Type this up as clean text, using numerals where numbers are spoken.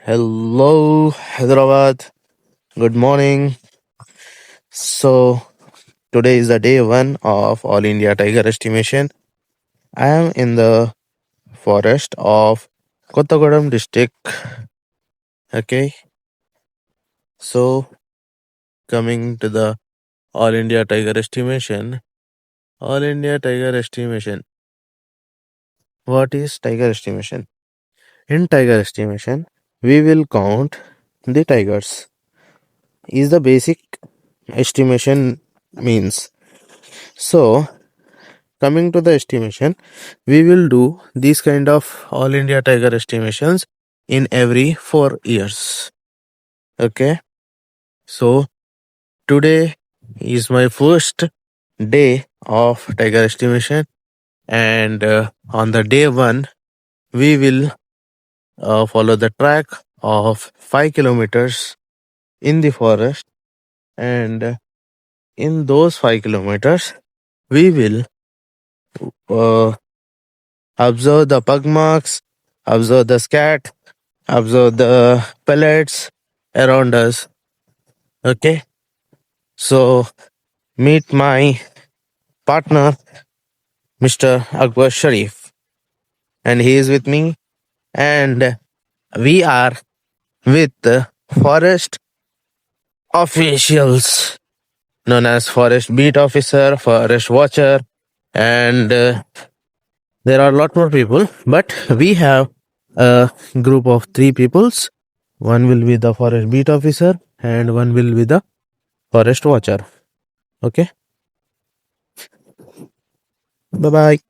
Hello, Hyderabad. Good morning. So, today is the day one of All India Tiger Estimation. I am in the forest of Kottagadam district. Okay, so coming to the All India Tiger Estimation. All India Tiger Estimation. What is Tiger Estimation? In Tiger Estimation, we will count the tigers. Is the basic estimation means. So, coming to the estimation, we will do these kind of all India tiger estimations in every 4 years. Okay, so today is my first day of tiger estimation, and on the day one, we will follow the track of 5 kilometers in the forest, and in those 5 kilometers, we will uh, observe the pug marks, observe the scat, observe the pellets around us. Okay, so meet my partner, Mr. Akbar Sharif, and he is with me, and we are with the forest officials known as forest beat officer, forest watcher, and there are a lot more people, but we have a group of three peoples. One will be the forest beat officer, and one will be the forest watcher. Okay, bye bye.